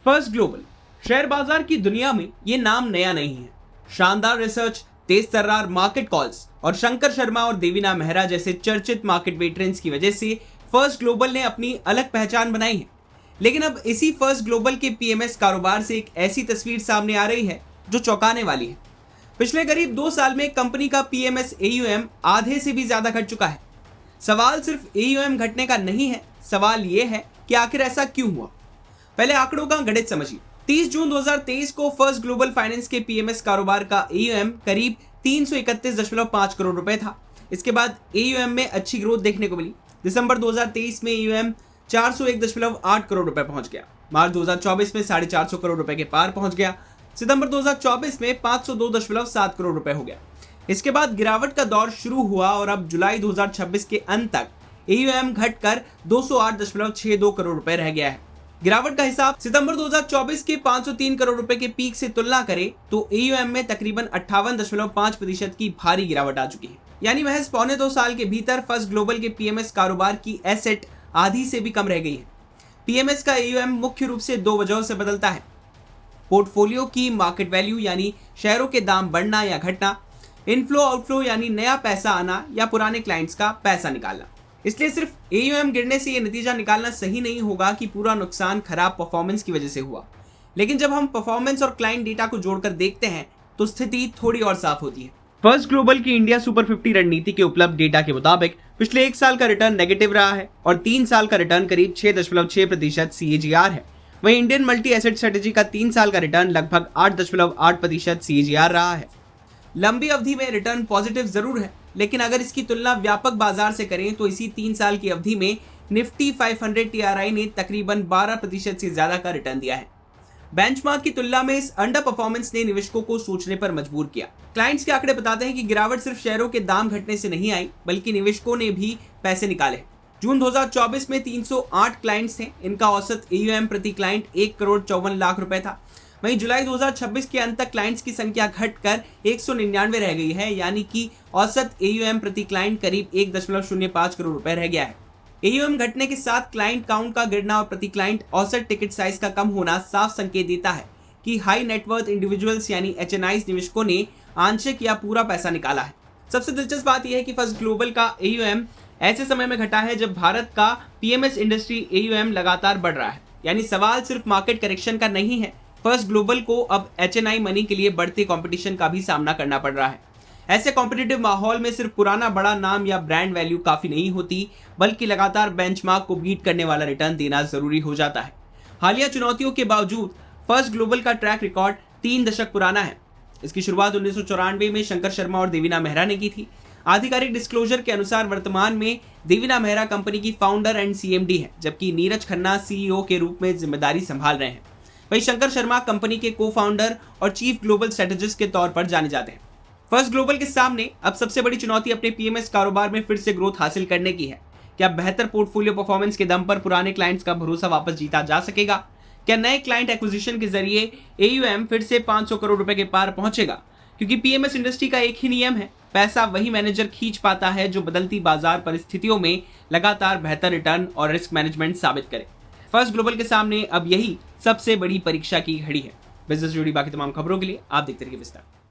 First global share बाजार की दुनिया में ये नाम नया नहीं है। शानदार रिसर्च, तेज तर्रार मार्केट कॉल्स और शंकर शर्मा और देवीना मेहरा जैसे चर्चित मार्केट वेटरन्स की वजह से फर्स्ट ग्लोबल ने अपनी अलग पहचान बनाई है। लेकिन अब इसी फर्स्ट ग्लोबल के पीएमएस कारोबार से एक ऐसी तस्वीर सामने आ रही है जो चौंकाने वाली है। पिछले करीब 2 साल में कंपनी का पीएमएस AUM आधे से भी ज्यादा घट चुका है। सवाल सिर्फ AUM घटने का नहीं है, सवाल यह है कि आखिर ऐसा क्यों हुआ। पहले आंकड़ों का गणित समझिए। 30 जून 2023 को फर्स्ट ग्लोबल फाइनेंस के पीएमएस कारोबार का AUM करीब 331.5 करोड़ रुपए था। इसके बाद AUM में अच्छी ग्रोथ देखने को मिली। दिसंबर 2023 में AUM 401.8 करोड़ रुपए पहुंच गया। मार्च 2024 में 450 करोड़ रुपए के पार पहुंच गया। सितंबर 2024 में 502.7 करोड़ रुपए हो गया। इसके बाद गिरावट का दौर शुरू हुआ और अब जुलाई 2026 के अंत तक AUM घटकर 208.62 करोड़ रुपए रह गया है। गिरावट का हिसाब सितंबर 2024 के 503 करोड़ रुपए के पीक से तुलना करें तो AUM में तकरीबन 58.5% की भारी गिरावट आ चुकी है। यानी महज 1.25 साल के भीतर फर्स्ट ग्लोबल के पीएमएस कारोबार की एसेट आधी से भी कम रह गई है। पीएमएस का AUM मुख्य रूप से 2 वजहों से बदलता है: पोर्टफोलियो की मार्केट वैल्यू यानी शेयरों के दाम बढ़ना या घटना, इनफ्लो आउटफ्लो यानी नया पैसा आना या पुराने क्लाइंट्स का पैसा निकालना। इसलिए सिर्फ AUM गिरने से यह नतीजा निकालना सही नहीं होगा कि पूरा नुकसान खराब परफॉर्मेंस की वजह से हुआ। लेकिन जब हम परफॉर्मेंस और क्लाइंट डेटा को जोड़कर देखते हैं तो स्थिति थोड़ी और साफ होती है। फर्स्ट ग्लोबल की इंडिया सुपर 50 रणनीति के उपलब्ध डेटा के मुताबिक पिछले 1 साल का रिटर्न नेगेटिव रहा है और 3 साल का रिटर्न करीब 6.6% CAGR है। वहीं इंडियन मल्टी एसेट स्ट्रेटेजी का 3 साल का रिटर्न लगभग 8.8% CAGR रहा है। लंबी अवधि में रिटर्न पॉजिटिव जरूर है, लेकिन अगर इसकी तुलना व्यापक बाजार से करें तो इसी 3 साल की अवधि में निफ्टी 500 TRI ने तकरीबन 12% से ज्यादा का रिटर्न दिया है। बेंचमार्क की तुलना में इस अंडर परफॉर्मेंस ने निवेशकों को सोचने पर मजबूर किया। क्लाइंट्स के आंकड़े बताते हैं कि गिरावट सिर्फ शेयरों के दाम घटने से नहीं आई, बल्कि निवेशकों ने भी पैसे निकाले। जून 2024 में 308 क्लाइंट्स थे। इनका औसत AUM प्रति क्लाइंट 1.54 करोड़ रुपए था। वहीं जुलाई 2026 के अंत तक क्लाइंट्स की संख्या घटकर 199 रह गई है, यानी कि औसत AUM प्रति क्लाइंट करीब 1.05 करोड़ रुपए रह गया है। AUM घटने के साथ क्लाइंट काउंट का गिरना और प्रति क्लाइंट औसत टिकट साइज का कम होना साफ संकेत देता है कि हाई नेटवर्थ इंडिविजुअल्स यानी HNIs निवेशकों ने आंशिक या पूरा पैसा निकाला है। सबसे दिलचस्प बात यह है कि फर्स्ट ग्लोबल का AUM ऐसे समय में घटा है जब भारत का PMS इंडस्ट्री AUM लगातार बढ़ रहा है। यानी सवाल सिर्फ मार्केट करेक्शन का नहीं है, फर्स्ट ग्लोबल को अब HNI मनी के लिए बढ़ते कंपटीशन का भी सामना करना पड़ रहा है। ऐसे कॉम्पिटिटिव माहौल में सिर्फ पुराना बड़ा नाम या ब्रांड वैल्यू काफी नहीं होती, बल्कि लगातार बेंचमार्क को बीट करने वाला रिटर्न देना जरूरी हो जाता है। हालिया चुनौतियों के बावजूद फर्स्ट ग्लोबल का ट्रैक रिकॉर्ड 3 दशक पुराना है। इसकी शुरुआत 1994 में शंकर शर्मा और देवीना मेहरा ने की थी। आधिकारिक डिस्क्लोजर के अनुसार वर्तमान में देवीना मेहरा कंपनी की फाउंडर एंड CMD है, जबकि नीरज खन्ना CEO के रूप में जिम्मेदारी संभाल रहे हैं। वहीं शंकर शर्मा कंपनी के को-फाउंडर और चीफ ग्लोबल स्ट्रेटेजिस्ट के तौर पर जाने जाते हैं। फर्स्ट ग्लोबल के सामने अब सबसे बड़ी चुनौती अपने पीएमएस कारोबार में फिर से ग्रोथ हासिल करने की है। क्या बेहतर पोर्टफोलियो परफॉर्मेंस के दम पर पुराने क्लाइंट्स का भरोसा वापस जीता जा सकेगा? क्या नए क्लाइंट एक्विजिशन के जरिए AUM फिर से 500 करोड़ रुपए के पार पहुंचेगा? क्योंकि पीएमएस इंडस्ट्री का एक ही नियम है, पैसा वही मैनेजर खींच पाता है जो बदलती बाजार परिस्थितियों में लगातार बेहतर रिटर्न और रिस्क मैनेजमेंट साबित करे। फर्स्ट ग्लोबल के सामने अब यही सबसे बड़ी परीक्षा की घड़ी है। बिजनेस जुड़ी बाकी तमाम खबरों के लिए आप देखते रहिए विस्तार।